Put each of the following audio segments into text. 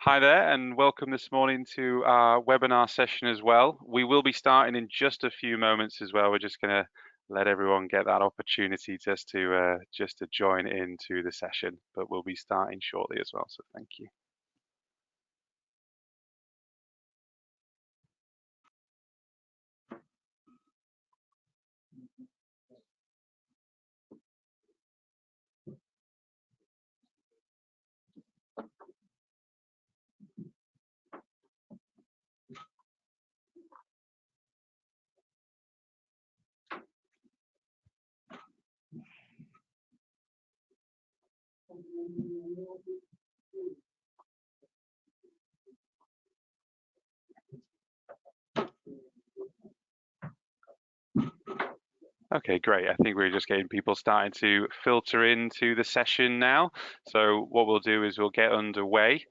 Hi there, and welcome this morning to our webinar session as well. We will be starting in just a few moments as well. We're just going to let everyone get that opportunity just to join into the session, but we'll be starting shortly as well. So thank you. Okay, great. I think we're just getting people starting to filter into the session now. So what we'll do is we'll get underway.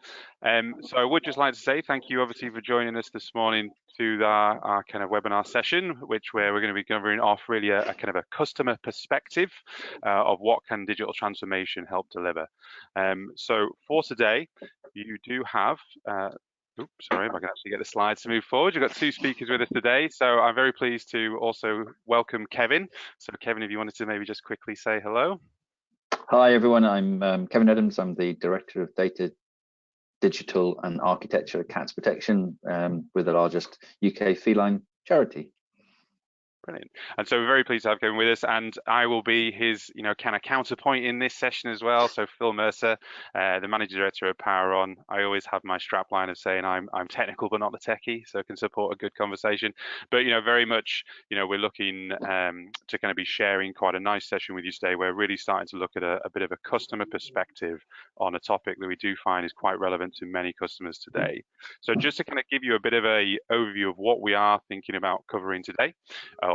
So I would just like to say thank you, obviously, for joining us this morning to our kind of webinar session, where we're going to be covering off really a kind of a customer perspective of what can digital transformation help deliver. So for today, you do have oops, sorry, if I can actually get the slides to move forward. You've got two speakers with us today, so I'm very pleased to also welcome Kevin. So Kevin, if you wanted to maybe just quickly say hello. Hi everyone, I'm Kevin Adams. I'm the Director of Data, Digital and Architecture at Cats Protection, with the largest UK feline charity. Brilliant. And so we're very pleased to have Kevin with us, and I will be his, kind of counterpoint in this session as well. So Phil Mercer, the Managing Director of Power On. I always have my strap line of saying I'm technical but not the techie, so I can support a good conversation. But very much, we're looking to kind of be sharing quite a nice session with you today. We're really starting to look at a bit of a customer perspective on a topic that we do find is quite relevant to many customers today. So just to kind of give you a bit of a overview of what we are thinking about covering today.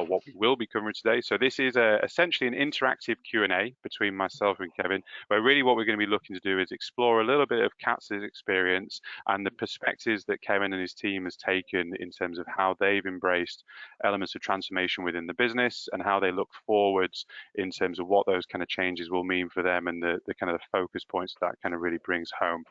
What we will be covering today. So this is essentially an interactive Q&A between myself and Kevin, where really what we're going to be looking to do is explore a little bit of Cat's experience and the perspectives that Kevin and his team has taken in terms of how they've embraced elements of transformation within the business and how they look forwards in terms of what those kind of changes will mean for them and the kind of the focus points that kind of really brings home.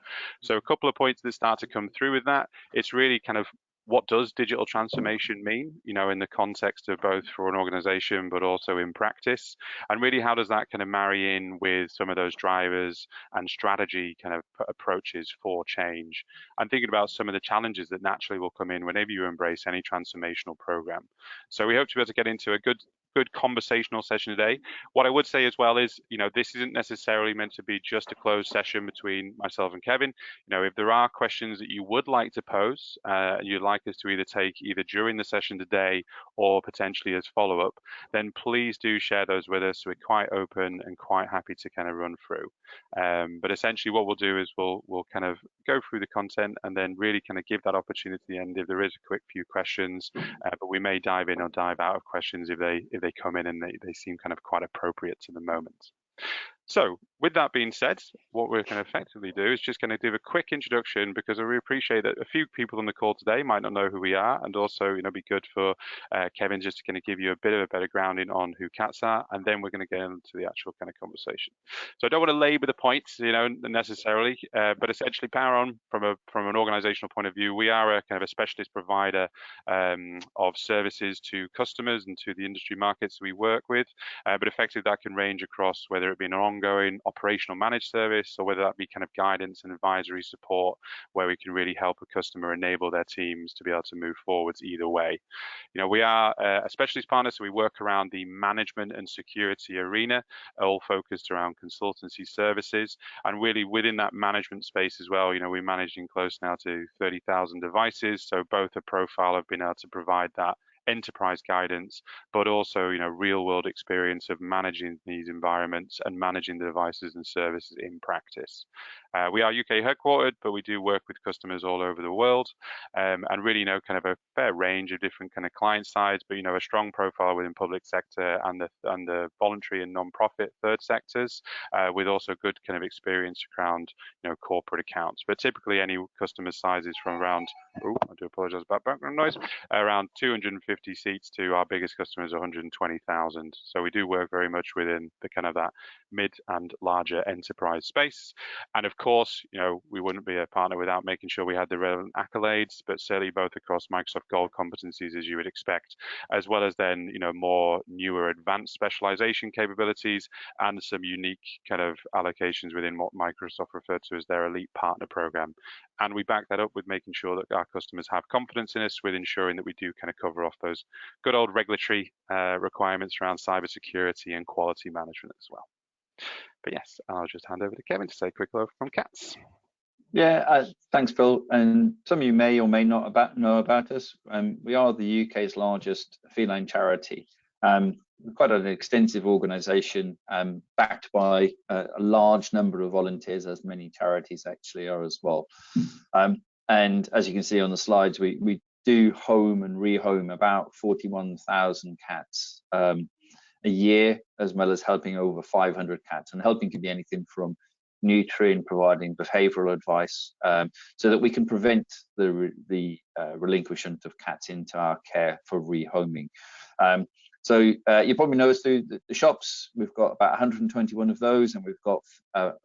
So a couple of points that start to come through with that. It's really kind of what does digital transformation mean, in the context of both for an organization, but also in practice? And really, how does that kind of marry in with some of those drivers and strategy kind of approaches for change? And thinking about some of the challenges that naturally will come in whenever you embrace any transformational program. So we hope to be able to get into a good conversational session today. What I would say as well is, this isn't necessarily meant to be just a closed session between myself and Kevin. If there are questions that you would like to pose, you'd like us to either take either during the session today or potentially as follow-up, then please do share those with us. We're quite open and quite happy to kind of run through. But essentially what we'll do is we'll kind of go through the content and then really kind of give that opportunity at the end if there is a quick few questions, but we may dive in or dive out of questions if they come in and they seem kind of quite appropriate to the moment. So with that being said, what we're going to effectively do is just going to do a quick introduction, because I really appreciate that a few people on the call today might not know who we are, and also, be good for Kevin just to kind of give you a bit of a better grounding on who Cats are, and then we're going to get into the actual kind of conversation. So I don't want to labor the points, necessarily, but essentially Power On, from an organizational point of view, we are a kind of a specialist provider of services to customers and to the industry markets we work with, but effectively that can range across whether it be an ongoing operational managed service or whether that be kind of guidance and advisory support where we can really help a customer enable their teams to be able to move forwards either way. We are a specialist partner, so we work around the management and security arena, all focused around consultancy services, and really within that management space as well, we're managing close now to 30,000 devices, so both a profile of being able to provide that enterprise guidance, but also real world experience of managing these environments and managing the devices and services in practice. We are UK headquartered, but we do work with customers all over the world, and really kind of a fair range of different kind of client sides, but a strong profile within public sector and the voluntary and non-profit third sectors, with also good kind of experience around corporate accounts. But typically any customer sizes from around, I do apologize about background noise, around 250 250 seats to our biggest customers, 120,000. So we do work very much within the kind of that mid and larger enterprise space. And of course, we wouldn't be a partner without making sure we had the relevant accolades, but certainly both across Microsoft Gold competencies, as you would expect, as well as then, more newer advanced specialization capabilities and some unique kind of allocations within what Microsoft referred to as their elite partner program. And we back that up with making sure that our customers have confidence in us, with ensuring that we do kind of cover off those good old regulatory requirements around cybersecurity and quality management as well. But yes, I'll just hand over to Kevin to say a quick hello from CATS. Yeah, thanks, Phil. And some of you may or may not know about us. We are the UK's largest feline charity. Quite an extensive organisation, backed by a large number of volunteers, as many charities actually are as well. And as you can see on the slides, we do home and rehome about 41,000 cats a year, as well as helping over 500 cats. And helping can be anything from neutering, providing behavioural advice, so that we can prevent the relinquishment of cats into our care for rehoming. So you probably know us through the shops. We've got about 121 of those, and we've got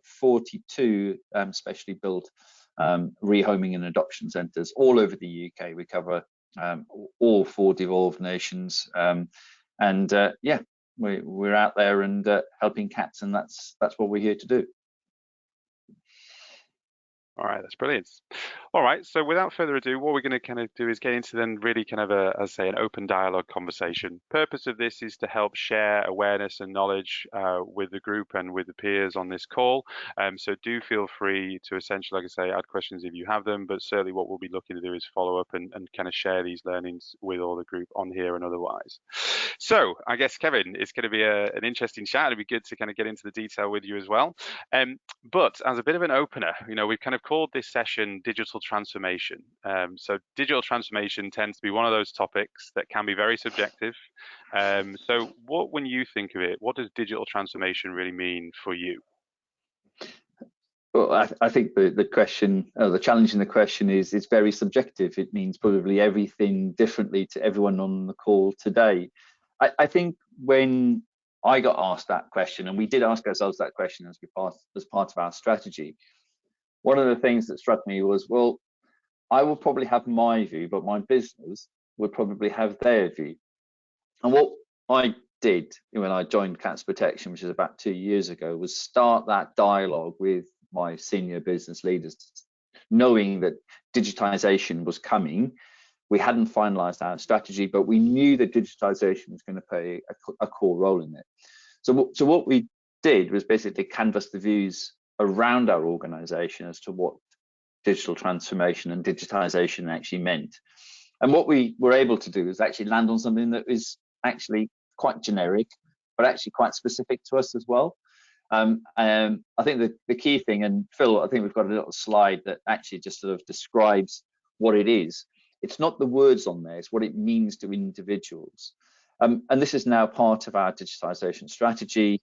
42 specially built rehoming and adoption centres all over the UK. We cover all 4 devolved nations, and yeah, we're out there and helping cats, and that's what we're here to do. All right, that's brilliant. All right, so without further ado, what we're going to kind of do is get into then really kind of as I say, an open dialogue conversation. Purpose of this is to help share awareness and knowledge with the group and with the peers on this call. So do feel free to essentially, like I say, add questions if you have them, but certainly what we'll be looking to do is follow up and kind of share these learnings with all the group on here and otherwise. So I guess, Kevin, it's going to be an interesting chat. It'd be good to kind of get into the detail with you as well. But as a bit of an opener, we've kind of called this session digital transformation. So digital transformation tends to be one of those topics that can be very subjective. So when you think of it, what does digital transformation really mean for you? Well, I think the question, the challenge in the question is it's very subjective. It means probably everything differently to everyone on the call today. I think when I got asked that question, and we did ask ourselves that question as part of our strategy, one of the things that struck me was, well, I will probably have my view, but my business would probably have their view. And what I did when I joined Cats Protection, which is about 2 years ago, was start that dialogue with my senior business leaders, knowing that digitization was coming. We hadn't finalized our strategy, but we knew that digitization was going to play a core role in it. So what we did was basically canvass the views around our organization as to what digital transformation and digitization actually meant. And what we were able to do is actually land on something that is actually quite generic, but actually quite specific to us as well. I think the key thing, and Phil, I think we've got a little slide that actually just sort of describes what it is. It's not the words on there, it's what it means to individuals. And this is now part of our digitization strategy.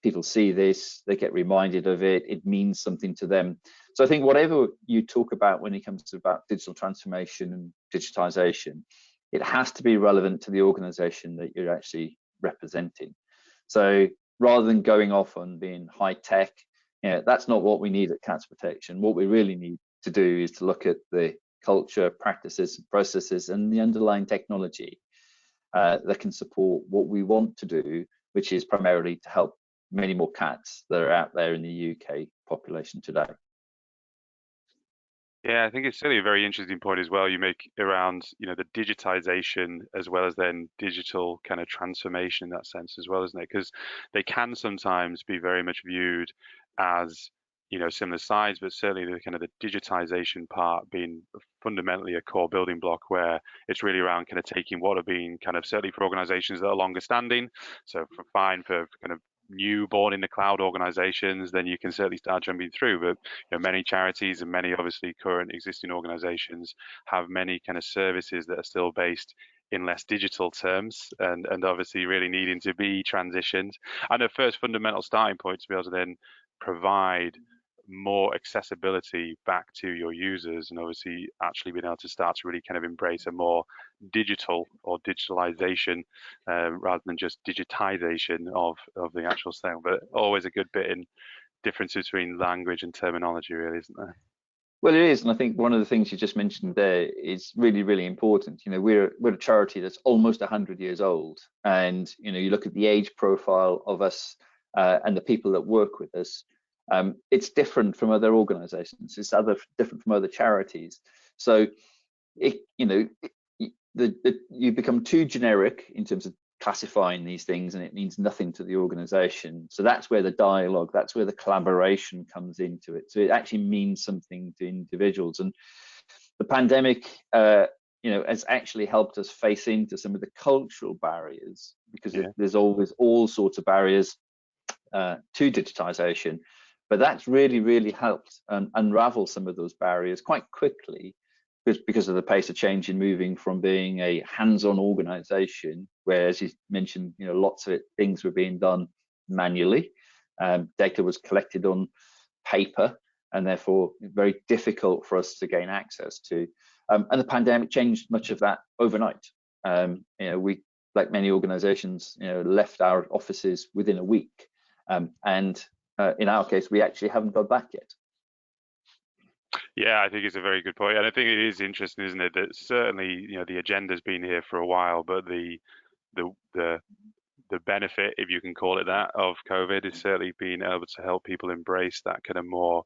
People see this, they get reminded of it, it means something to them. So I think whatever you talk about when it comes to about digital transformation and digitization, it has to be relevant to the organization that you're actually representing. So rather than going off on being high tech, that's not what we need at Cats Protection. What we really need to do is to look at the culture, practices, processes, and the underlying technology that can support what we want to do, which is primarily to help many more cats that are out there in the UK population today. Yeah, I think it's certainly a very interesting point as well you make around, the digitization as well as then digital kind of transformation in that sense as well, isn't it? Because they can sometimes be very much viewed as, similar sides, but certainly the kind of the digitization part being fundamentally a core building block where it's really around kind of taking what have been kind of certainly for organizations that are longer standing. So for kind of new born in the cloud organizations, then you can certainly start jumping through. But many charities and many obviously current existing organizations have many kind of services that are still based in less digital terms and obviously really needing to be transitioned. And the first fundamental starting point to be able to then provide more accessibility back to your users, and obviously actually being able to start to really kind of embrace a more digital or digitalization rather than just digitization of the actual thing. But always a good bit in difference between language and terminology, really, isn't there? Well, it is, and I think one of the things you just mentioned there is really, really important. You know, we're a charity that's almost 100 years old, and you know, you look at the age profile of us and the people that work with us. It's different from other organisations. It's different from other charities. So, you become too generic in terms of classifying these things, and it means nothing to the organization. So that's where the dialogue, that's where the collaboration comes into it. So it actually means something to individuals. And the pandemic, has actually helped us face into some of the cultural barriers, because there's always all sorts of barriers to digitization. But that's really, really helped unravel some of those barriers quite quickly, because of the pace of change in moving from being a hands-on organization, where, as you mentioned, lots of things were being done manually. Data was collected on paper, and therefore very difficult for us to gain access to. And the pandemic changed much of that overnight. We, like many organizations, left our offices within a week. And in our case, we actually haven't got back yet. Yeah, I think it's a very good point, and I think it is interesting, isn't it, that certainly the agenda's been here for a while, but the benefit, if you can call it that, of COVID is certainly being able to help people embrace that kind of more,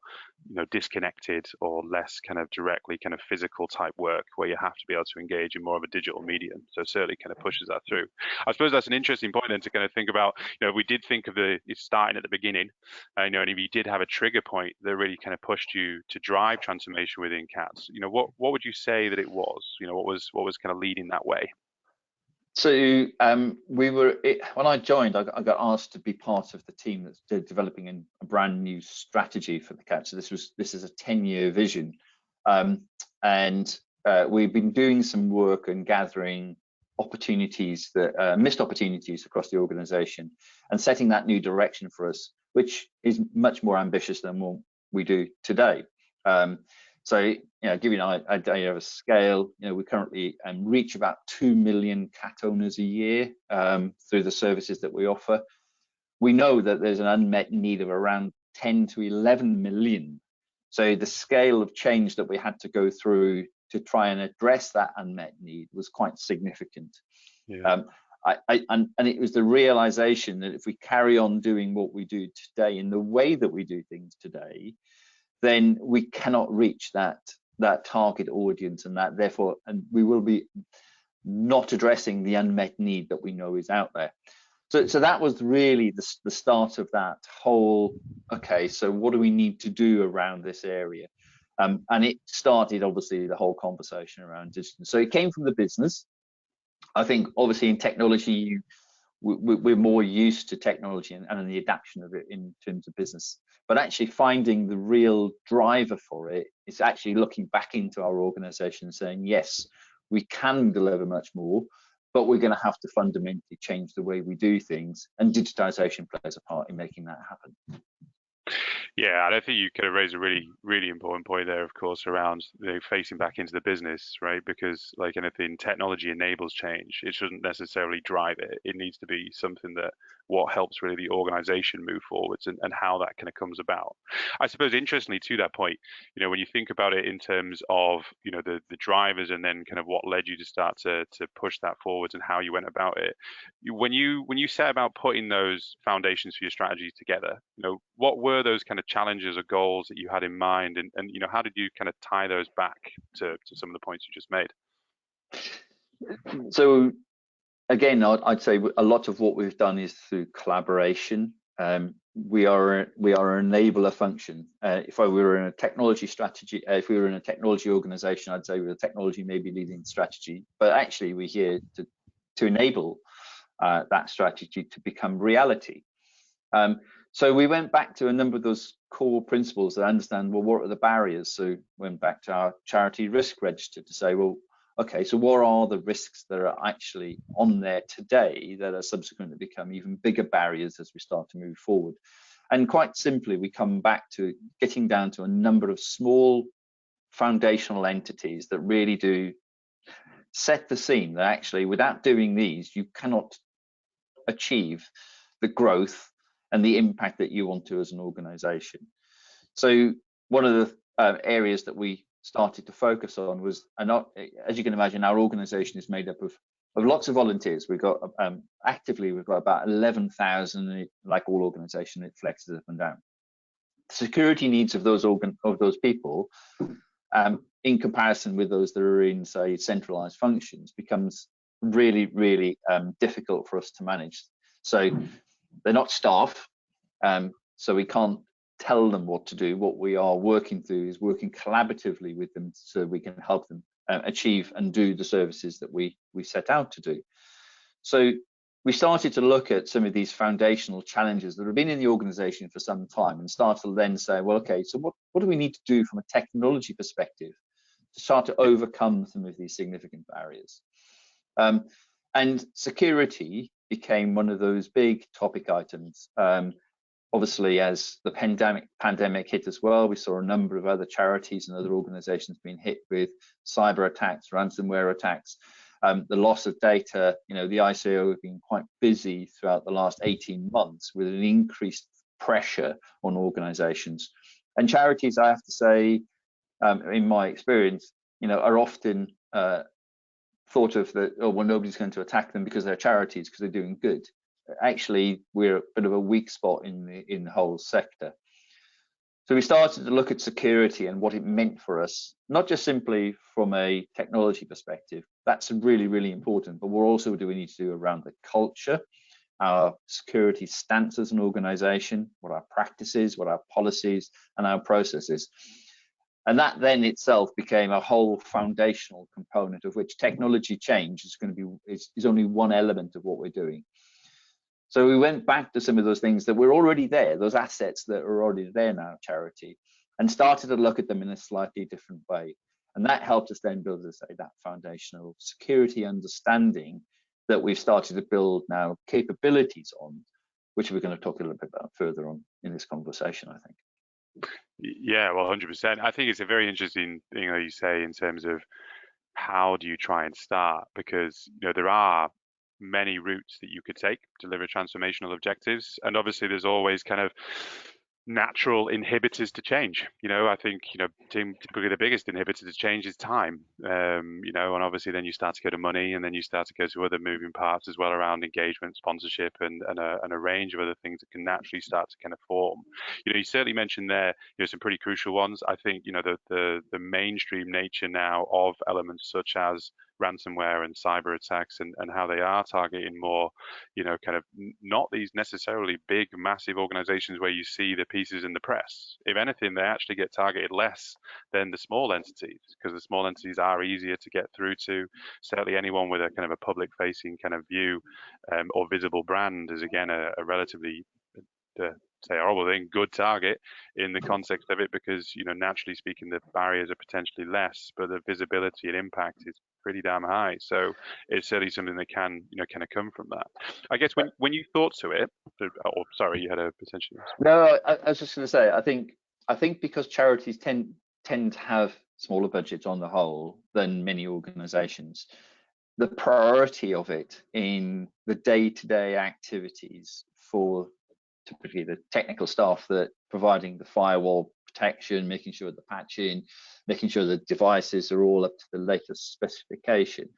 disconnected or less kind of directly kind of physical type work, where you have to be able to engage in more of a digital medium. So certainly kind of pushes that through. I suppose that's an interesting point then to kind of think about, we did think of it starting at the beginning, and if you did have a trigger point that really kind of pushed you to drive transformation within CATS, what would you say that it was? What was kind of leading that way? So when I joined, I got asked to be part of the team that's developing a brand new strategy for the CAT. So this is a 10-year vision, and we've been doing some work and gathering opportunities, that missed opportunities across the organisation, and setting that new direction for us, which is much more ambitious than what we do today. So, give you an idea of a scale, we currently reach about 2 million cat owners a year through the services that we offer. We know that there's an unmet need of around 10 to 11 million. So the scale of change that we had to go through to try and address that unmet need was quite significant. Yeah. And it was the realization that if we carry on doing what we do today in the way that we do things today, then we cannot reach that target audience, and we will be not addressing the unmet need that we know is out there. So that was really the start of that whole, okay, so what do we need to do around this area? And it started, obviously, the whole conversation around digital. So it came from the business. I think, obviously, in technology, we're more used to technology and the adaptation of it in terms of business, but actually finding the real driver for it is actually looking back into our organization and saying, yes, we can deliver much more, but we're going to have to fundamentally change the way we do things, and digitization plays a part in making that happen. Yeah, and I think you kind of raised a really, really important point there, of course, around facing back into the business, right? Because like anything, technology enables change. It shouldn't necessarily drive it. It needs to be something that what helps really the organization move forwards, and how that kind of comes about. I suppose, interestingly, to that point, when you think about it in terms of, the drivers, and then kind of what led you to start to push that forwards, and how you went about it, when you set about putting those foundations for your strategy together, what were those kind of challenges or goals that you had in mind, and how did you kind of tie those back to some of the points you just made? So again, I'd say a lot of what we've done is through collaboration. We are an enabler function. If we were in a technology strategy, if we were in a technology organization, I'd say the technology may be leading the strategy, but actually we're here to enable that strategy to become reality. So we went back to a number of those core principles that understand, well, what are the barriers? So went back to our charity risk register to say, well, okay, so what are the risks that are actually on there today that are subsequently become even bigger barriers as we start to move forward? And quite simply, we come back to getting down to a number of small foundational entities that really do set the scene, that actually without doing these, you cannot achieve the growth and the impact that you want to as an organization. So one of the areas that we started to focus on was, and as you can imagine, our organization is made up of lots of volunteers. We've got actively, we've got about 11,000. Like all organizations, it flexes up and down. The security needs of those people, in comparison with those that are in, say, centralized functions, becomes really, really difficult for us to manage. So they're not staff, so we can't tell them what to do. What we are working through is working collaboratively with them so we can help them achieve and do the services that we set out to do. So we started to look at some of these foundational challenges that have been in the organization for some time and start to then say, well, okay, so what do we need to do from a technology perspective to start to overcome some of these significant barriers? And security became one of those big topic items. Obviously, as the pandemic hit as well, we saw a number of other charities and other organizations being hit with cyber attacks, ransomware attacks, the loss of data. You know, the ICO have been quite busy throughout the last 18 months with an increased pressure on organizations. And charities, I have to say, in my experience, you know, are often thought of that, oh, well, nobody's going to attack them because they're charities, because they're doing good. Actually, we're a bit of a weak spot in the whole sector. So we started to look at security and what it meant for us, not just simply from a technology perspective. That's really, really important, but what do we need to do around the culture, our security stance as an organization, what our practices, what our policies and our processes. And that then itself became a whole foundational component of which technology change is going to be, is only one element of what we're doing. So we went back to some of those things that were already there, those assets that are already there now, charity, and started to look at them in a slightly different way. And that helped us then build, as I say, that foundational security understanding that we've started to build now capabilities on, which we're going to talk a little bit about further on in this conversation, I think. Yeah, well, 100%. I think it's a very interesting thing that you say in terms of how do you try and start, because you know there are many routes that you could take to deliver transformational objectives, and obviously there's always kind of natural inhibitors to change. You know, I think, you know, typically the biggest inhibitor to change is time. You know, and obviously then you start to go to money, and then you start to go to other moving parts as well around engagement, sponsorship, and a range of other things that can naturally start to kind of form. You know, you certainly mentioned there, you know, some pretty crucial ones. I think, you know, the mainstream nature now of elements such as ransomware and cyber attacks, and how they are targeting more, you know, kind of not these necessarily big, massive organizations where you see the pieces in the press. If anything, they actually get targeted less than the small entities, because the small entities are easier to get through to. Certainly anyone with a kind of a public facing kind of view or visible brand is, again, a relatively say horrible thing, good target in the context of it, because, you know, naturally speaking, the barriers are potentially less, but the visibility and impact is pretty damn high. So it's certainly something that can, you know, kind of come from that. I guess when you thought to it, oh, sorry, you had a potential. No, I was just going to say, I think because charities tend to have smaller budgets on the whole than many organizations, the priority of it in the day-to-day activities for typically the technical staff that providing the firewall protection, making sure the patching, making sure the devices are all up to the latest specification.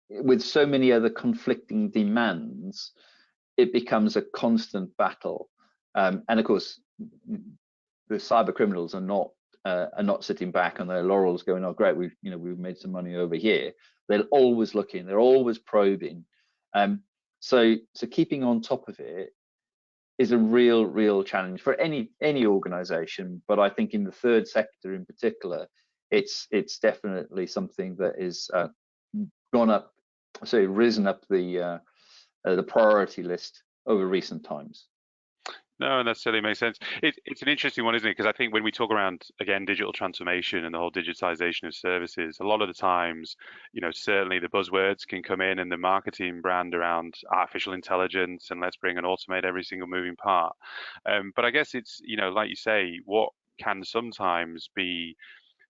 With so many other conflicting demands, it becomes a constant battle. And of course, the cyber criminals are not sitting back on their laurels going, oh great, we've made some money over here. They're always looking, they're always probing. So keeping on top of it is a real challenge for any organization, but I think in the third sector in particular, it's definitely something that is risen up the priority list over recent times. No, that certainly makes sense. It's an interesting one, isn't it? Because I think when we talk around, again, digital transformation and the whole digitization of services, a lot of the times, certainly the buzzwords can come in and the marketing brand around artificial intelligence and let's bring and automate every single moving part. But I guess it's, like you say, what can sometimes be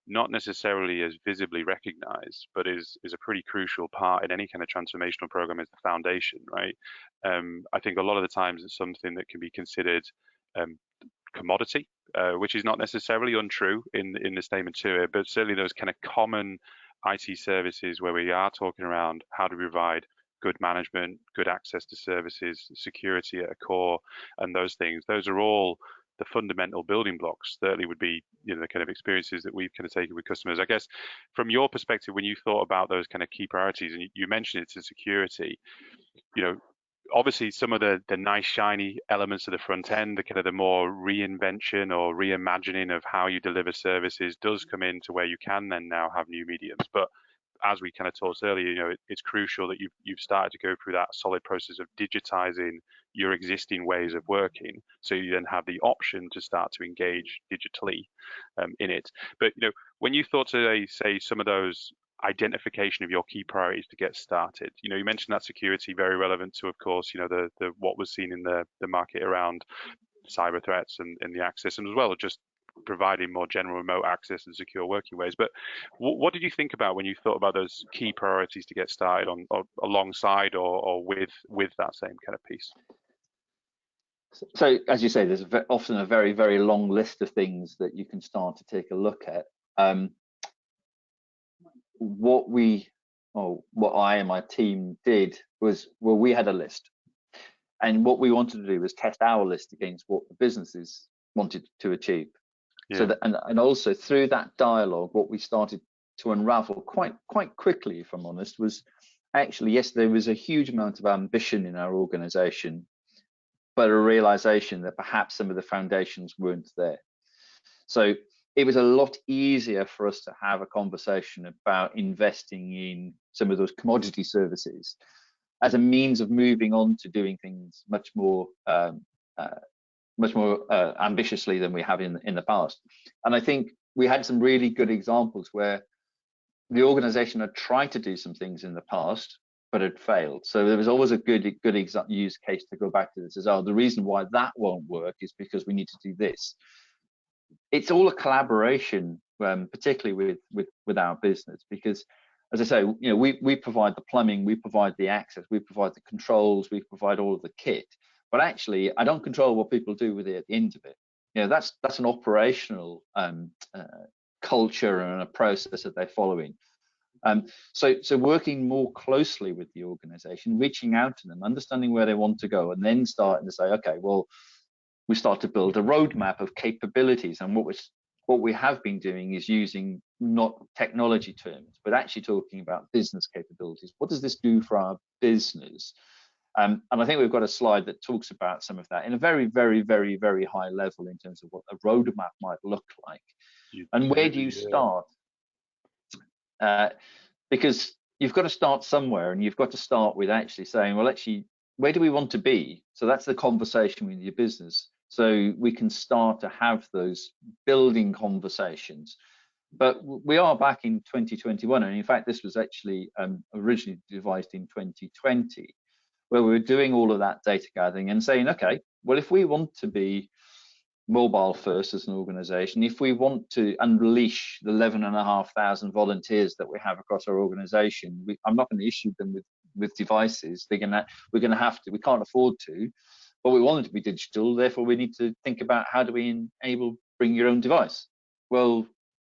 not necessarily as visibly recognized, but is a pretty crucial part in any kind of transformational program is the foundation, right? I think a lot of the times it's something that can be considered um, commodity, which is not necessarily untrue in the statement to it, but certainly those kind of common IT services where we are talking around how to provide good management, good access to services, security at a core, and those things. Those are all the fundamental building blocks. Certainly would be the kind of experiences that we've kind of taken with customers. I guess from your perspective, when you thought about those kind of key priorities, and you mentioned it's in security, you know, obviously some of the nice shiny elements of the front end, the kind of the more reinvention or reimagining of how you deliver services does come into where you can then now have new mediums. But as we kind of talked earlier, it's crucial that you've started to go through that solid process of digitizing your existing ways of working, so you then have the option to start to engage digitally in it. But when you thought today, say some of those identification of your key priorities to get started, you mentioned that security very relevant to, of course, the what was seen in the market around cyber threats and the access, and as well as just providing more general remote access and secure working ways. But what did you think about when you thought about those key priorities to get started on, or alongside or with that same kind of piece? So, as you say, there's often a very, very long list of things that you can start to take a look at. What I and my team did was, well, we had a list, and what we wanted to do was test our list against what the businesses wanted to achieve. Yeah. So that, and also through that dialogue, what we started to unravel quite quickly, if I'm honest, was actually, yes, there was a huge amount of ambition in our organization, but a realization that perhaps some of the foundations weren't there. So it was a lot easier for us to have a conversation about investing in some of those commodity services as a means of moving on to doing things much more ambitiously than we have in the past. And I think we had some really good examples where the organization had tried to do some things in the past, but had failed. So there was always a good use case to go back to this as, oh, the reason why that won't work is because we need to do this. It's all a collaboration, particularly with our business, because as I say, we provide the plumbing, we provide the access, we provide the controls, we provide all of the kit. But actually, I don't control what people do with it at the end of it. That's an operational culture and a process that they're following. So working more closely with the organization, reaching out to them, understanding where they want to go, and then starting to say, okay, well, we start to build a roadmap of capabilities. And what we have been doing is using not technology terms, but actually talking about business capabilities. What does this do for our business? And I think we've got a slide that talks about some of that in a very, very, very, very high level in terms of what a roadmap might look like. And where do you start? Because you've got to start somewhere, and you've got to start with actually saying, well, actually, where do we want to be? So that's the conversation with your business. So we can start to have those building conversations. But we are back in 2021, and in fact, this was actually originally devised in 2020, where we were doing all of that data gathering and saying, okay, well, if we want to be mobile first as an organization, if we want to unleash the 11,500 volunteers that we have across our organization, I'm not going to issue them with devices. We're going to have to. We can't afford to, but we want it to be digital. Therefore, we need to think about how do we enable bring your own device. Well,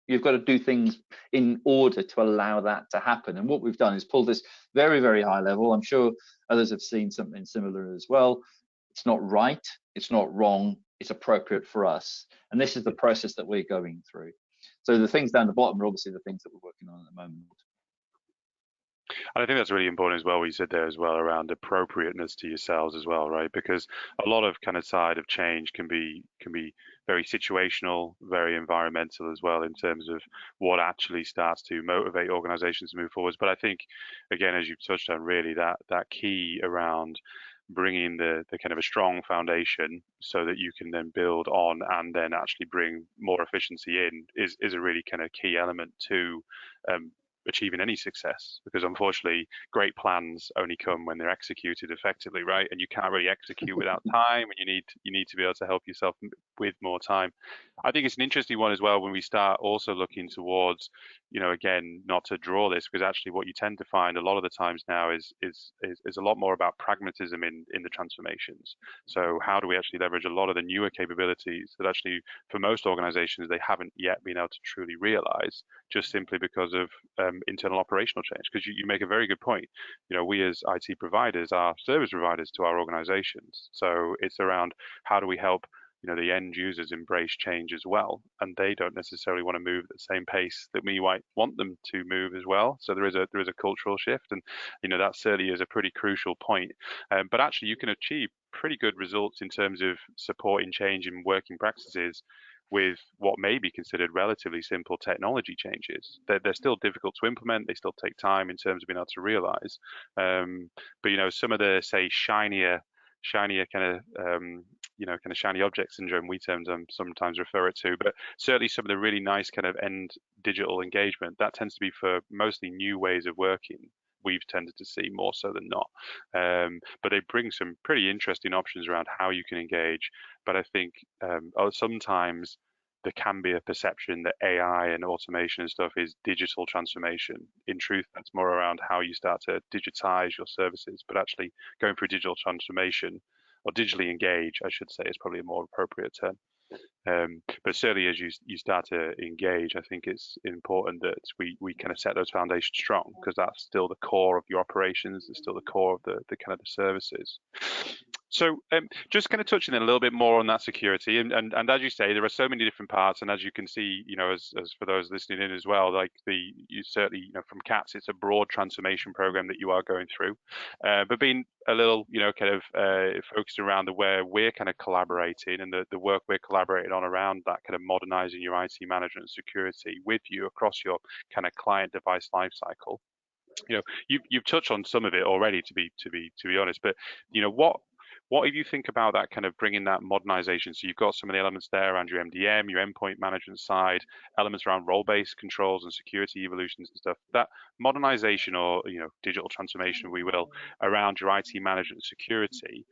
you've got to do things in order to allow that to happen. And what we've done is pull this very, very high level. I'm sure others have seen something similar as well. It's not right. It's not wrong. It's appropriate for us. And this is the process that we're going through. So the things down the bottom are obviously the things that we're working on at the moment. And I think that's really important as well, what you said there as well around appropriateness to yourselves as well, right? Because a lot of kind of side of change can be very situational, very environmental as well in terms of what actually starts to motivate organizations to move forwards. But I think, again, as you've touched on, really that key around bringing the kind of a strong foundation so that you can then build on and then actually bring more efficiency in is a really kind of key element to achieving any success, because unfortunately great plans only come when they're executed effectively, right? And you can't really execute without time, and you need to be able to help yourself with more time. I think it's an interesting one as well when we start also looking towards, again, not to draw this, because actually what you tend to find a lot of the times now is a lot more about pragmatism in the transformations. So how do we actually leverage a lot of the newer capabilities that actually for most organizations they haven't yet been able to truly realize, just simply because of internal operational change? Because you make a very good point. We as IT providers are service providers to our organizations. So it's around how do we help the end users embrace change as well, and they don't necessarily want to move at the same pace that we might want them to move as well. So there is a cultural shift, and that certainly is a pretty crucial point. But actually, you can achieve pretty good results in terms of supporting change in working practices with what may be considered relatively simple technology changes. They're still difficult to implement. They still take time in terms of being able to realize. But some of the, say, shinier kind of shiny object syndrome, we sometimes refer it to, but certainly some of the really nice kind of end digital engagement, that tends to be for mostly new ways of working. We've tended to see more so than not. But they bring some pretty interesting options around how you can engage. But I think sometimes there can be a perception that AI and automation and stuff is digital transformation. In truth, that's more around how you start to digitize your services, but actually going through digital transformation, or digitally engage, I should say, is probably a more appropriate term. But certainly as you start to engage, I think it's important that we kind of set those foundations strong, because that's still the core of your operations. It's still the core of the kind of the services. So just kind of touching a little bit more on that security, and as you say, there are so many different parts, and as you can see, as for those listening in as well, like you certainly, from CATS, it's a broad transformation program that you are going through, but being a little, kind of focused around where we're kind of collaborating and the work we're collaborating on around that kind of modernizing your IT management and security with you across your kind of client device lifecycle. You've touched on some of it already, to be honest, but what if you think about that kind of bringing that modernization? So you've got some of the elements there around your MDM, your endpoint management side, elements around role-based controls and security evolutions and stuff. That modernization, or digital transformation, we will, around your IT management and security.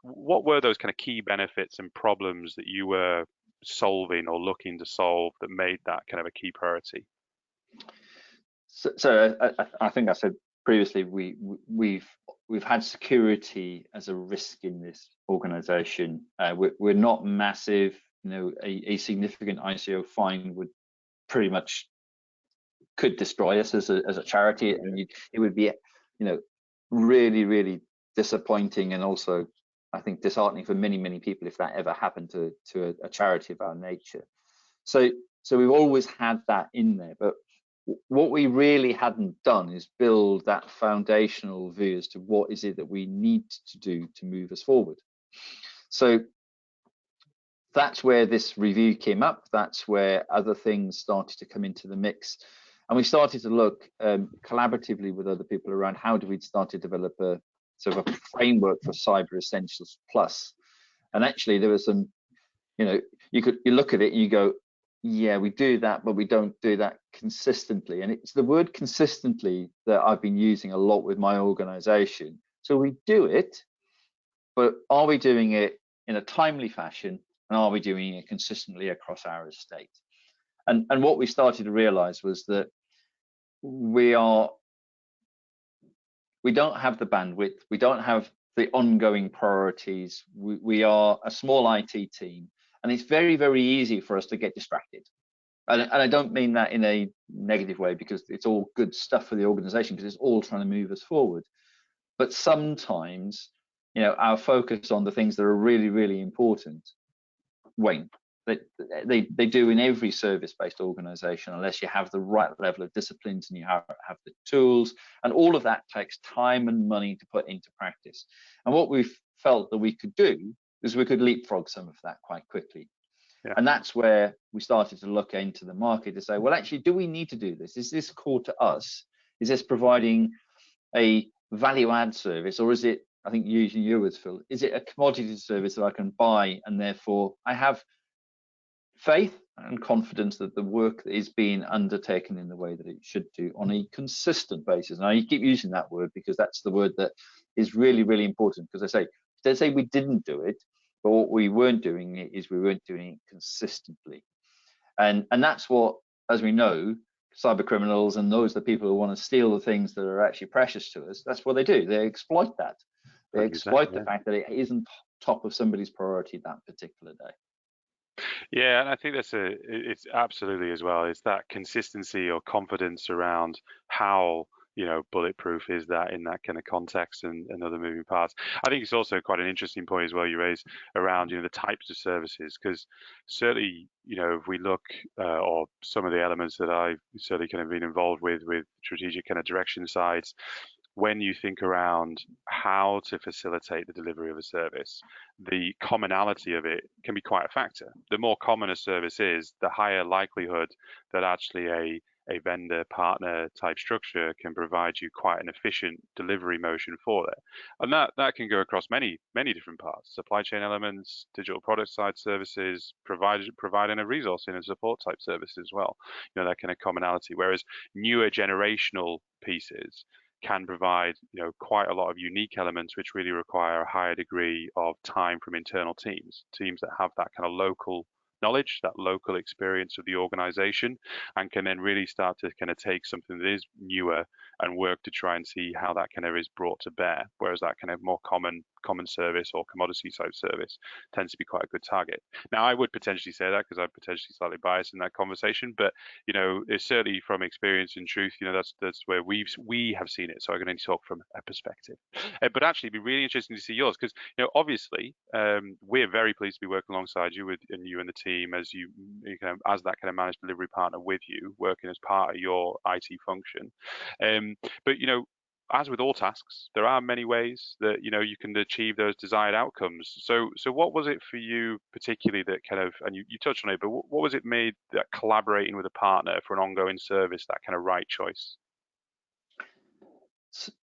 What were those kind of key benefits and problems that you were solving or looking to solve that made that kind of a key priority? So I think I said previously, we've had security as a risk in this organization. We're not massive. A significant ICO fine would pretty much could destroy us as a charity, and it would be really, really disappointing, and also I think disheartening for many people if that ever happened to a charity of our nature. So we've always had that in there, but what we really hadn't done is build that foundational view as to what is it that we need to do to move us forward. So that's where this review came up. That's where other things started to come into the mix. And we started to look collaboratively with other people around how do we start to develop a sort of a framework for Cyber Essentials Plus. And actually there was some, you look at it and you go, yeah, we do that, but we don't do that consistently. And it's the word consistently that I've been using a lot with my organization. So we do it, but are we doing it in a timely fashion? And are we doing it consistently across our estate? And what we started to realize was that we don't have the bandwidth. We don't have the ongoing priorities. We are a small IT team. And it's very, very easy for us to get distracted. And I don't mean that in a negative way, because it's all good stuff for the organization, because it's all trying to move us forward. But sometimes, our focus on the things that are really, really important wane. They do in every service-based organization, unless you have the right level of disciplines and you have the tools. And all of that takes time and money to put into practice. And what we've felt that we could do is we could leapfrog some of that quite quickly. Yeah. And that's where we started to look into the market to say, well, actually, do we need to do this? Is this core to us? Is this providing a value add service, or is it I think using your words, Phil, is it a commodity service that I can buy, and therefore I have faith and confidence that the work is being undertaken in the way that it should do on a consistent basis? And I keep using that word because that's the word that is really, really important. Because they say we didn't do it, but what we weren't doing it is we weren't doing it consistently. And that's what, as we know, cyber criminals and those are the people who want to steal the things that are actually precious to us. That's what they do. They exploit that. They exploit the fact that it isn't top of somebody's priority that particular day. Yeah, and I think it's absolutely as well. It's that consistency or confidence around how, bulletproof is that in that kind of context and other moving parts. I think it's also quite an interesting point as well you raise around, the types of services, because certainly, if we look or some of the elements that I've certainly kind of been involved with strategic kind of direction sides, when you think around how to facilitate the delivery of a service, the commonality of it can be quite a factor. The more common a service is, the higher likelihood that actually a vendor partner type structure can provide you quite an efficient delivery motion for it. And that can go across many different parts: supply chain elements, digital product side services, providing a resourcing and support type service as well. That kind of commonality. Whereas newer generational pieces can provide, quite a lot of unique elements which really require a higher degree of time from internal teams that have that kind of local knowledge, that local experience of the organization, and can then really start to kind of take something that is newer and work to try and see how that kind of is brought to bear. Whereas that kind of more common service or commodity type service tends to be quite a good target. Now, I would potentially say that because I'm potentially slightly biased in that conversation, but it's certainly from experience and truth, that's where we have seen it. So I can only talk from a perspective. But actually, it'd be really interesting to see yours because obviously we're very pleased to be working alongside you and the team as you as that kind of managed delivery partner with you, working as part of your IT function. But as with all tasks, there are many ways that you can achieve those desired outcomes. So what was it for you particularly that kind of, and you touched on it, but what was it made that collaborating with a partner for an ongoing service that kind of right choice?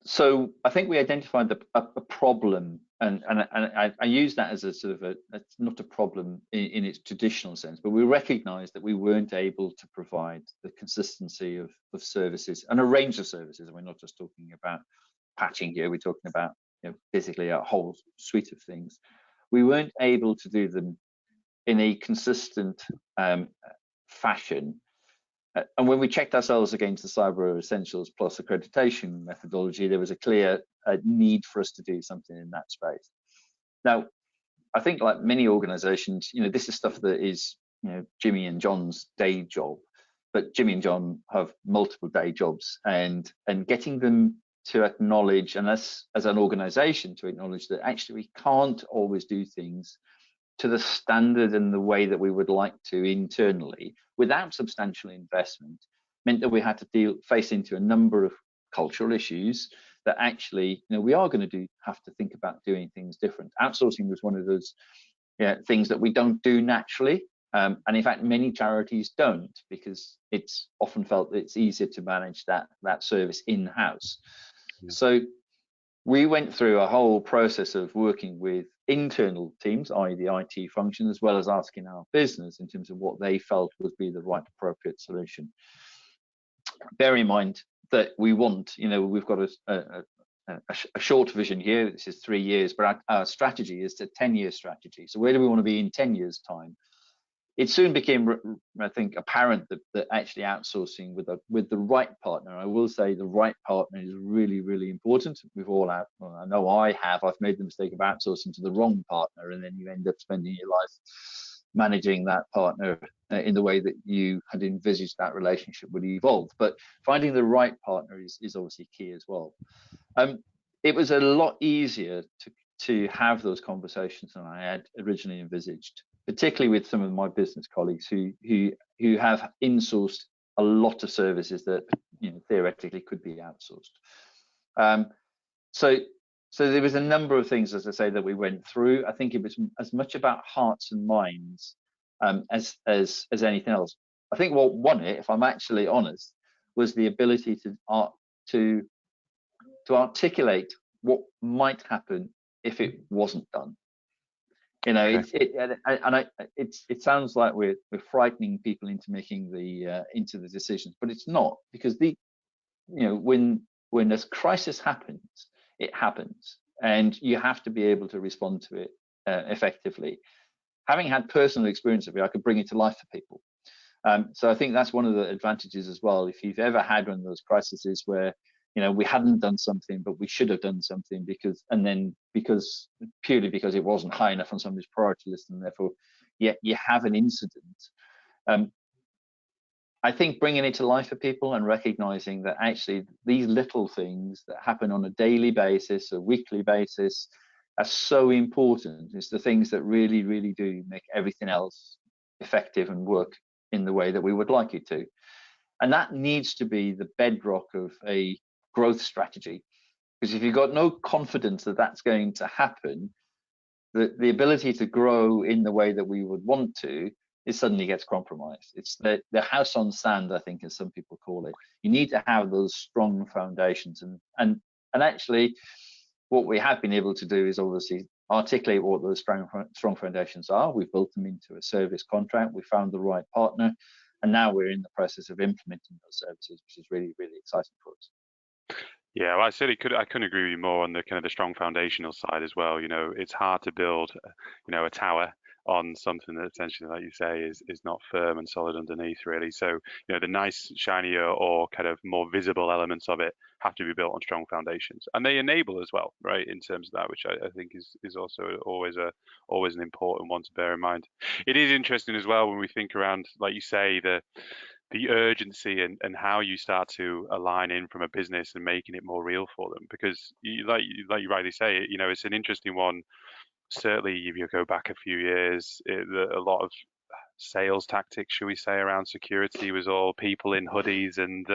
So I think we identified a problem, and I use that as a sort of it's not a problem in its traditional sense, but we recognized that we weren't able to provide the consistency of services and a range of services. And we're not just talking about patching here, we're talking about basically a whole suite of things. We weren't able to do them in a consistent fashion. And when we checked ourselves against the Cyber Essentials Plus accreditation methodology, there was a clear need for us to do something in that space. Now, I think like many organizations, this is stuff that is, Jimmy and John's day job, but Jimmy and John have multiple day jobs, and getting them to acknowledge, and us as an organization to acknowledge that actually we can't always do things to the standard and the way that we would like to internally without substantial investment, meant that we had to face into a number of cultural issues that actually we are going to have to think about doing things different. Outsourcing was one of those things that we don't do naturally, and in fact many charities don't, because it's often felt that it's easier to manage that service in-house. Yeah. So we went through a whole process of working with internal teams, i.e. the IT function, as well as asking our business in terms of what they felt would be the right appropriate solution. Bear in mind that we've got a short vision here. This is 3 years, but our strategy is a 10-year strategy. So where do we want to be in 10 years' time? It soon became, I think, apparent that actually outsourcing with the right partner, I will say the right partner is really, really important. We've all I know I've made the mistake of outsourcing to the wrong partner, and then you end up spending your life managing that partner in the way that you had envisaged that relationship would evolve. But finding the right partner is obviously key as well. It was a lot easier to have those conversations than I had originally envisaged, particularly with some of my business colleagues who have insourced a lot of services that theoretically could be outsourced. So there was a number of things, as I say, that we went through. I think it was as much about hearts and minds as anything else. I think what won it, if I'm actually honest, was the ability to articulate what might happen if it wasn't done. You know, Okay. it sounds like we're frightening people into making into the decisions, but it's not, because when this crisis happens, it happens, and you have to be able to respond to it effectively. Having had personal experience of it, I could bring it to life for people. So I think that's one of the advantages as well. If you've ever had one of those crises where we hadn't done something, but we should have done something purely because it wasn't high enough on somebody's priority list, and therefore you have an incident. I think bringing it to life for people and recognizing that actually these little things that happen on a daily basis, a weekly basis, are so important. It's the things that really, really do make everything else effective and work in the way that we would like it to. And that needs to be the bedrock of a growth strategy. Because if you've got no confidence that that's going to happen, the ability to grow in the way that we would want to, it suddenly gets compromised. It's the house on sand, I think, as some people call it. You need to have those strong foundations. And actually, what we have been able to do is obviously articulate what those strong foundations are. We've built them into a service contract. We found the right partner. And now we're in the process of implementing those services, which is really, really exciting for us. Yeah, well, I couldn't agree with you more on the kind of the strong foundational side as well. It's hard to build, a tower on something that essentially, like you say, is not firm and solid underneath, really. So, the nice, shinier or kind of more visible elements of it have to be built on strong foundations, and they enable as well, right? In terms of that, which I think is also always an important one to bear in mind. It is interesting as well when we think around, like you say, the urgency and how you start to align in from a business and making it more real for them, because like you rightly say, it's an interesting one. Certainly if you go back a few years, a lot of sales tactics, should we say, around security was all people in hoodies and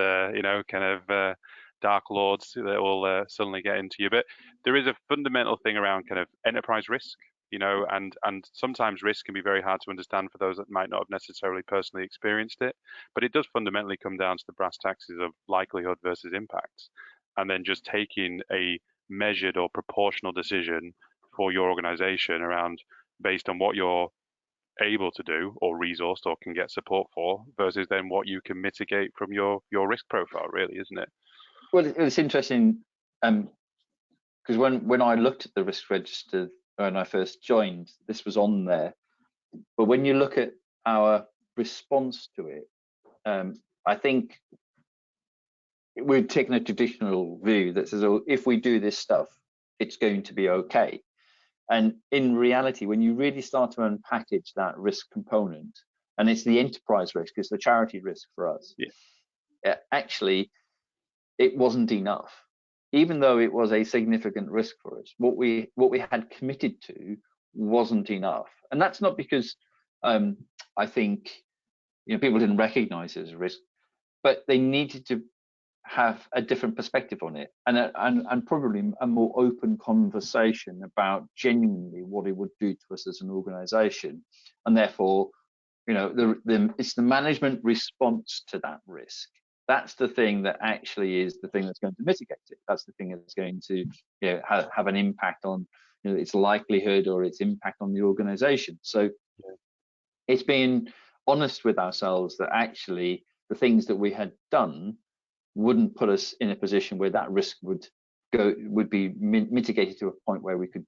kind of dark lords that will suddenly get into you. But there is a fundamental thing around kind of enterprise risk, and sometimes risk can be very hard to understand for those that might not have necessarily personally experienced it. But it does fundamentally come down to the brass taxes of likelihood versus impact, and then just taking a measured or proportional decision for your organization around based on what you're able to do or resourced or can get support for versus then what you can mitigate from your risk profile, really, isn't it? Well, it's interesting because when I looked at the risk register when I first joined, this was on there. But when you look at our response to it, I think we're taking a traditional view that says, oh, if we do this stuff, it's going to be okay. And in reality, when you really start to unpackage that risk component, and it's the enterprise risk, it's the charity risk for us, actually, it wasn't enough. Even though it was a significant risk for us, what we had committed to wasn't enough. And that's not because I think people didn't recognize it as a risk, but they needed to have a different perspective on it, and probably a more open conversation about genuinely what it would do to us as an organization. And therefore, it's the management response to that risk. That's the thing that actually is the thing that's going to mitigate it. That's the thing that's going to have an impact on its likelihood or its impact on the organization. So it's being honest with ourselves that actually the things that we had done wouldn't put us in a position where that risk would be mitigated to a point where we could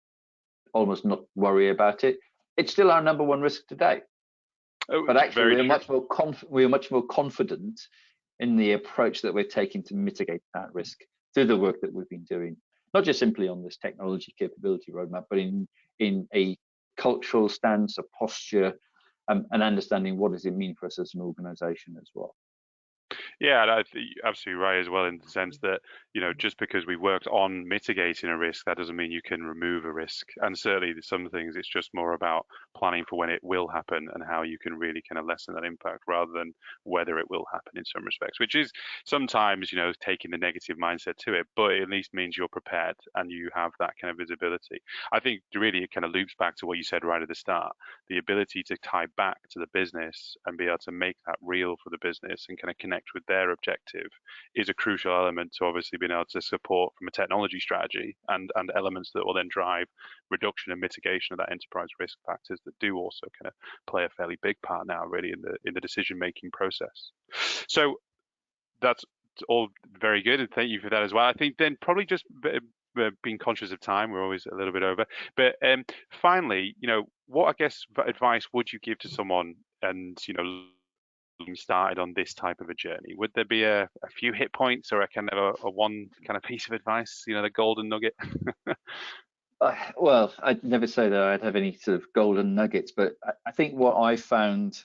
almost not worry about it. It's still our number one risk today, but actually we're much more confident in the approach that we're taking to mitigate that risk through the work that we've been doing, not just simply on this technology capability roadmap, but in a cultural stance, a posture, and understanding what does it mean for us as an organization as well. Yeah, I think you're absolutely right as well, in the sense that, just because we worked on mitigating a risk, that doesn't mean you can remove a risk. And certainly some things, it's just more about planning for when it will happen and how you can really kind of lessen that impact rather than whether it will happen in some respects, which is sometimes, taking the negative mindset to it, but it at least means you're prepared and you have that kind of visibility. I think really it kind of loops back to what you said right at the start, the ability to tie back to the business and be able to make that real for the business and kind of connect with their objective is a crucial element to obviously being able to support from a technology strategy, and elements that will then drive reduction and mitigation of that enterprise risk factors that do also kind of play a fairly big part now really in the decision making process. So that's all very good, and thank you for that as well. I think then probably just being conscious of time, we're always a little bit over, but finally, what I guess advice would you give to someone, and started on this type of a journey? Would there be a few hit points, or a kind of a one kind of piece of advice, the golden nugget? Well, I'd never say that I'd have any sort of golden nuggets, but I think what I found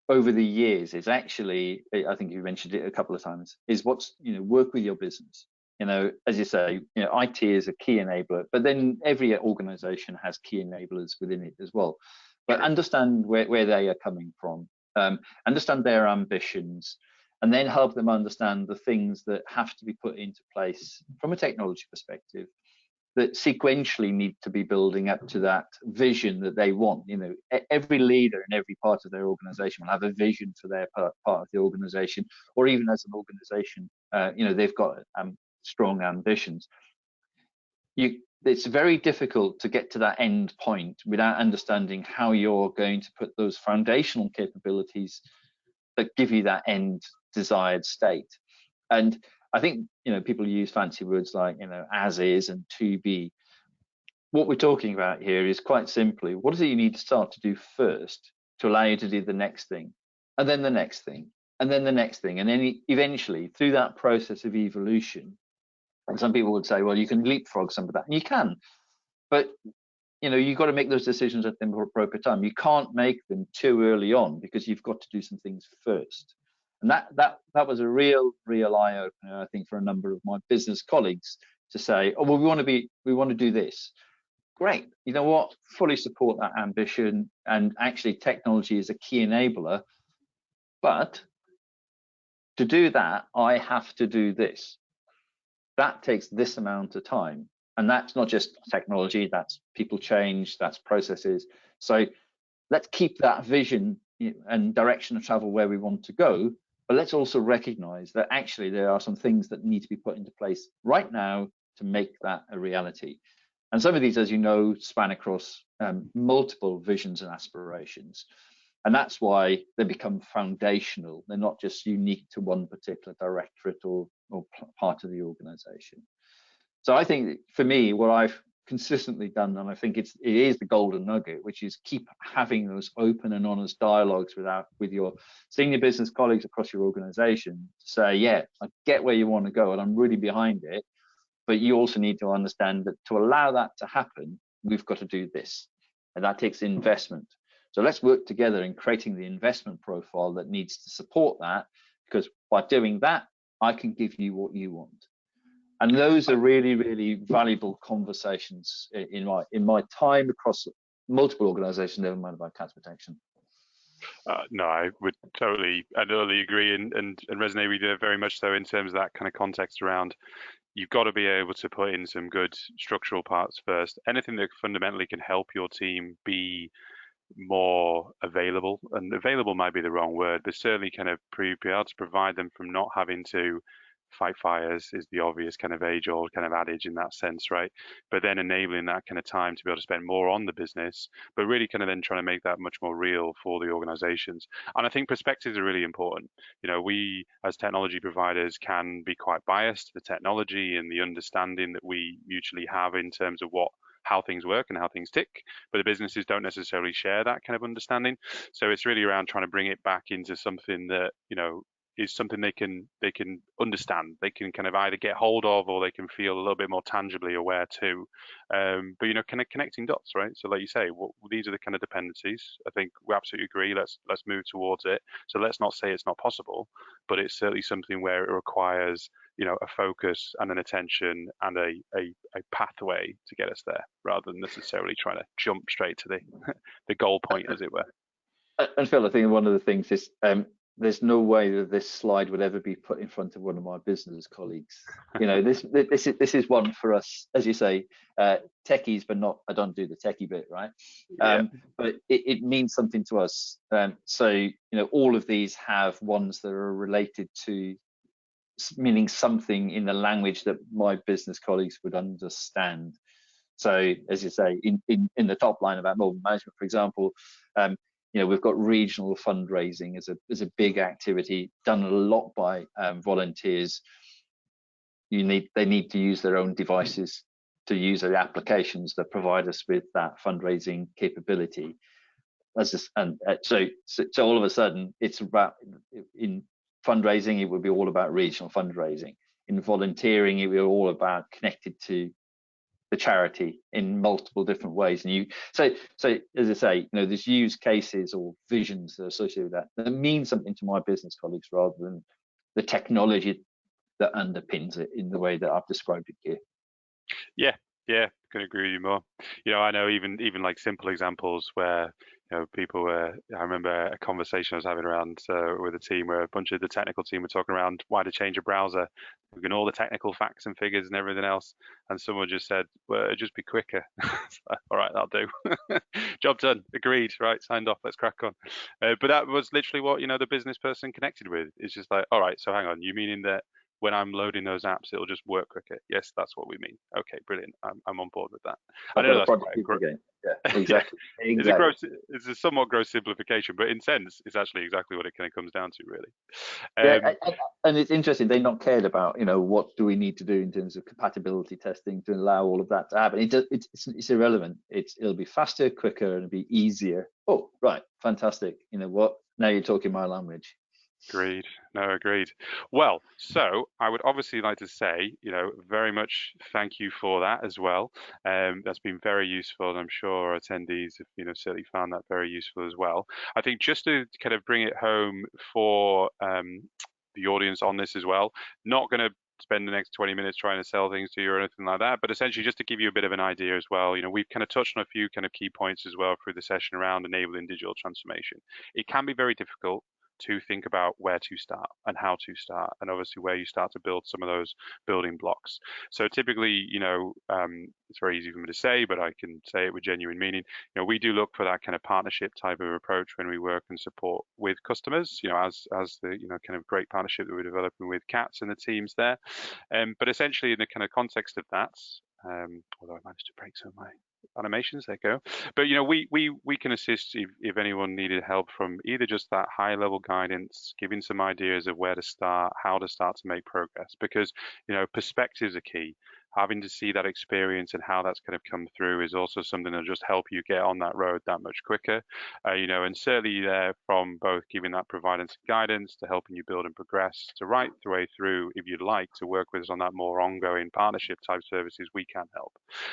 over the years is actually, I think you mentioned it a couple of times, is work with your business. As you say, IT is a key enabler, but then every organization has key enablers within it as well. But understand where they are coming from, understand their ambitions, and then help them understand the things that have to be put into place from a technology perspective that sequentially need to be building up to that vision that they want. Every leader in every part of their organization will have a vision for their part of the organization, or even as an organization, they've got strong ambitions. It's very difficult to get to that end point without understanding how you're going to put those foundational capabilities that give you that end desired state. And I think people use fancy words like as is and to be. What we're talking about here is quite simply, what is it you need to start to do first to allow you to do the next thing, and then the next thing, and then the next thing, and then eventually through that process of evolution. And some people would say, well, you can leapfrog some of that, and you can, but you've got to make those decisions at the appropriate time. You can't make them too early on, because you've got to do some things first. And that was a real eye opener, I think, for a number of my business colleagues to say, oh, well, we want to do this. Great. You know what? Fully support that ambition. And actually, technology is a key enabler. But to do that, I have to do this. That takes this amount of time. And that's not just technology, that's people change, that's processes. So let's keep that vision and direction of travel where we want to go. But let's also recognize that actually there are some things that need to be put into place right now to make that a reality. And some of these, as you know, span across multiple visions and aspirations. And that's why they become foundational. They're not just unique to one particular directorate or part of the organization. So I think for me, what I've consistently done, and I think it is the golden nugget, which is keep having those open and honest dialogues with your senior business colleagues across your organization to say, yeah, I get where you want to go and I'm really behind it, but you also need to understand that to allow that to happen, we've got to do this, and that takes investment. So let's work together in creating the investment profile that needs to support that, because by doing that, I can give you what you want. And those are really, really valuable conversations in my time across multiple organizations, never mind about cat protection. No, I would totally agree and resonate with you very much so, in terms of that kind of context around, you've got to be able to put in some good structural parts first. Anything that fundamentally can help your team be more available, and available might be the wrong word, but certainly kind of be able to provide them from not having to fight fires is the obvious kind of age-old kind of adage in that sense, right? But then enabling that kind of time to be able to spend more on the business, but really kind of then trying to make that much more real for the organizations. And I think perspectives are really important. We as technology providers can be quite biased to the technology and the understanding that we mutually have in terms of how things work and how things tick, but the businesses don't necessarily share that kind of understanding. So it's really around trying to bring it back into something that is something they can understand, they can kind of either get hold of, or they can feel a little bit more tangibly aware too. But kind of connecting dots, right? So like you say, these are the kind of dependencies. I think we absolutely agree. Let's move towards it. So let's not say it's not possible, but it's certainly something where it requires a focus and an attention and a pathway to get us there, rather than necessarily trying to jump straight to the goal point, as it were. And Phil, I think one of the things is there's no way that this slide would ever be put in front of one of my business colleagues. You know, this is one for us, as you say, techies, but not, I don't do the techie bit, right? Yeah. But it means something to us. So, you know, all of these have ones that are related to meaning something in the language that my business colleagues would understand. So, as you say, in the top line about mobile management, for example, you know, we've got regional fundraising as a big activity done a lot by volunteers. They need to use their own devices to use their applications that provide us with that fundraising capability. So all of a sudden, it's about, in fundraising, it would be all about regional fundraising. In volunteering, it would be all about connected to the charity in multiple different ways. And so as I say, you know, there's use cases or visions that are associated with that mean something to my business colleagues rather than the technology that underpins it in the way that I've described it here. Yeah, can agree with you more. You know, I know even like simple examples where, you know, people were. I remember a conversation I was having around with a team where a bunch of the technical team were talking around why to change a browser, and all the technical facts and figures and everything else, and someone just said, "Well, it'd just be quicker." Like, all right, that'll do. Job done. Agreed. Right, signed off. Let's crack on. But that was literally what, you know, the business person connected with. It's just like, all right, so hang on, you meaning that when I'm loading those apps, it'll just work quicker? Yes, that's what we mean. Okay, brilliant. I'm on board with that. I I've know got a that's project quite again. Yeah, yeah, exactly. Exactly. it's a somewhat gross simplification, but in sense, it's actually exactly what it kind of comes down to, really. Yeah, Um, and it's interesting. They're not cared about, you know, what do we need to do in terms of compatibility testing to allow all of that to happen. It's irrelevant. It'll be faster, quicker, and it'll be easier. Oh, right, fantastic. You know what? Now you're talking my language. Agreed. No, agreed. Well, so I would obviously like to say, you know, very much thank you for that as well. That's been very useful, and I'm sure our attendees have, you know, certainly found that very useful as well. I think just to kind of bring it home for the audience on this as well, not going to spend the next 20 minutes trying to sell things to you or anything like that, but essentially just to give you a bit of an idea as well. You know, we've kind of touched on a few kind of key points as well through the session around enabling digital transformation. It can be very difficult to think about where to start and how to start, and obviously where you start to build some of those building blocks. So typically, you know, it's very easy for me to say, but I can say it with genuine meaning. You know, we do look for that kind of partnership type of approach when we work and support with customers. You know, as the, you know, kind of great partnership that we're developing with Cats and the teams there. But essentially, in the kind of context of that, although I managed to break some of my animations, there you go. But you know, we can assist if anyone needed help from either just that high level guidance, giving some ideas of where to start, how to start to make progress, because you know, perspectives are key. Having to see that experience and how that's kind of come through is also something that'll just help you get on that road that much quicker. You know, and certainly there from both giving that providence and guidance to helping you build and progress to right the way through, if you'd like to work with us on that more ongoing partnership type services, we can help.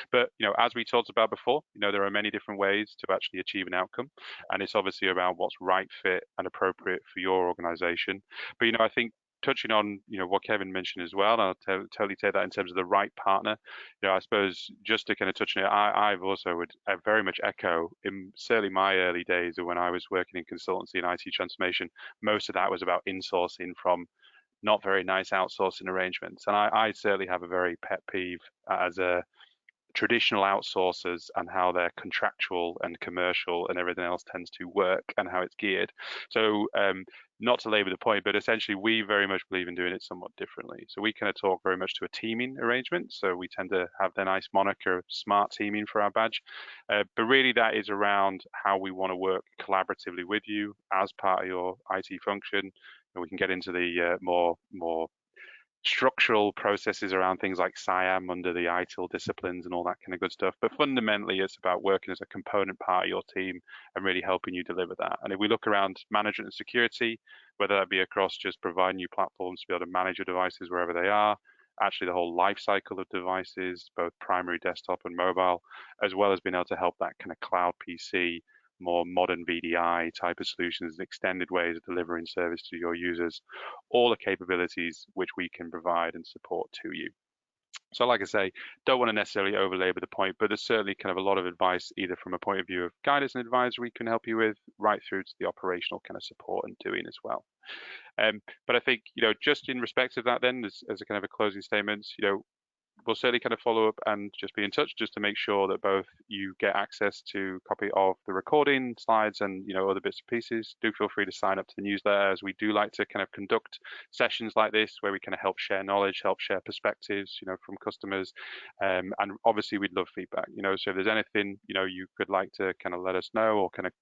But you know, as we talked about before, you know, there are many different ways to actually achieve an outcome, and it's obviously about what's right, fit, and appropriate for your organization. But you know, I think touching on, you know, what Kevin mentioned as well, and I'll totally take that in terms of the right partner. You know, I suppose just to kind of touch on it, I've also would very much echo in certainly my early days of when I was working in consultancy and IT transformation. Most of that was about insourcing from not very nice outsourcing arrangements, and I certainly have a very pet peeve as a traditional outsourcers and how their contractual and commercial and everything else tends to work and how it's geared. So not to labor the point, but essentially we very much believe in doing it somewhat differently. So we kind of talk very much to a teaming arrangement. So we tend to have the nice moniker of smart teaming for our badge. But really that is around how we want to work collaboratively with you as part of your IT function. And we can get into the more structural processes around things like SIAM under the ITIL disciplines and all that kind of good stuff. But fundamentally, it's about working as a component part of your team and really helping you deliver that. And if we look around management and security, whether that be across just providing you platforms to be able to manage your devices wherever they are, actually the whole life cycle of devices, both primary desktop and mobile, as well as being able to help that kind of cloud PC, more modern VDI type of solutions, extended ways of delivering service to your users, all the capabilities which we can provide and support to you. So like I say, don't want to necessarily overlabor the point, but there's certainly kind of a lot of advice, either from a point of view of guidance and advisory can help you with, right through to the operational kind of support and doing as well. But I think, just in respect of that then, as a kind of a closing statement, we'll certainly kind of follow up and just be in touch just to make sure that both you get access to a copy of the recording slides and other bits and pieces. Do feel free to sign up to the newsletter, as we do like to kind of conduct sessions like this where we kind of help share knowledge, help share perspectives from customers, and obviously we'd love feedback. So if there's anything you could like to kind of let us know, or kind of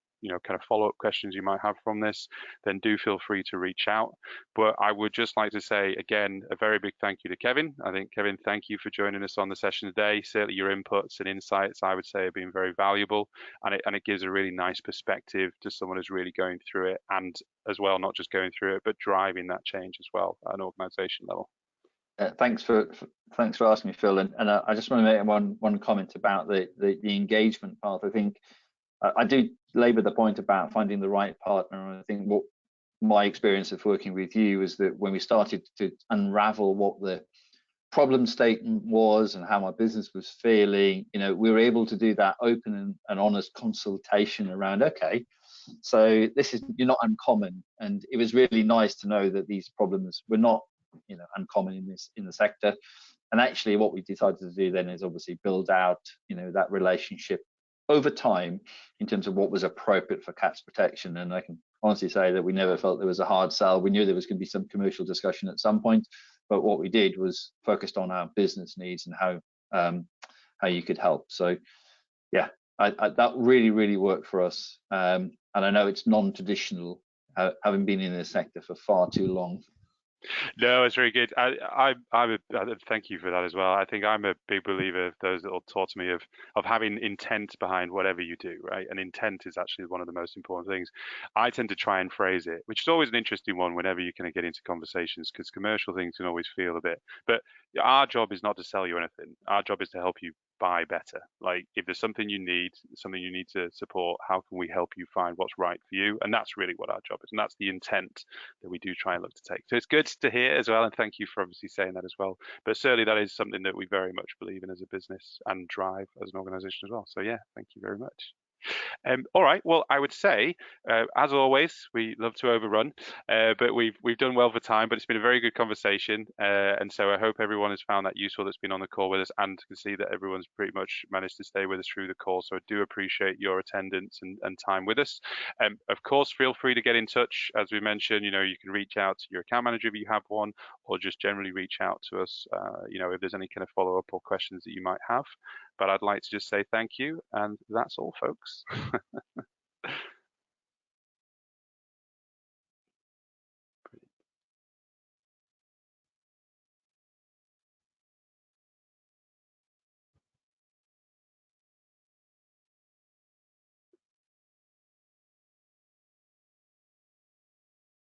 follow-up questions you might have from this, then do feel free to reach out. But I would just like to say, again, a very big thank you to Kevin. I think, Kevin, thank you for joining us on the session today. Certainly your inputs and insights, I would say, have been very valuable, and it gives a really nice perspective to someone who's really going through it, and as well, not just going through it, but driving that change as well at an organization level. Thanks for asking me, Phil. And I just want to make one comment about the engagement part. I think I do labour the point about finding the right partner. And I think what my experience of working with you is that when we started to unravel what the problem statement was and how my business was feeling, we were able to do that open and honest consultation around, okay, so you're not uncommon. And it was really nice to know that these problems were not uncommon in the sector. And actually what we decided to do then is obviously build out that relationship over time in terms of what was appropriate for Cat's protection. And I can honestly say that we never felt there was a hard sell. We knew there was going to be some commercial discussion at some point, but what we did was focused on our business needs and how you could help. So yeah, that really worked for us. And I know it's non-traditional, having been in this sector for far too long. No, it's very good. Thank you for that as well. I think I'm a big believer of those that will taught to me of having intent behind whatever you do, right? And intent is actually one of the most important things. I tend to try and phrase it, which is always an interesting one whenever you kind of get into conversations, because commercial things can always feel a bit. But our job is not to sell you anything. Our job is to help you buy better. Like, if there's something you need to support, how can we help you find what's right for you? And that's really what our job is, and that's the intent that we do try and look to take. So it's good to hear as well, and thank you for obviously saying that as well. But certainly that is something that we very much believe in as a business and drive as an organization as well. So yeah, thank you very much. All right. Well, I would say, as always, we love to overrun, but we've done well for time. But it's been a very good conversation, and so I hope everyone has found that useful that's been on the call with us, and can see that everyone's pretty much managed to stay with us through the call. So I do appreciate your attendance and time with us. Of course, feel free to get in touch. As we mentioned, you can reach out to your account manager if you have one, or just generally reach out to us, if there's any kind of follow-up or questions that you might have. But I'd like to just say thank you, and that's all, folks.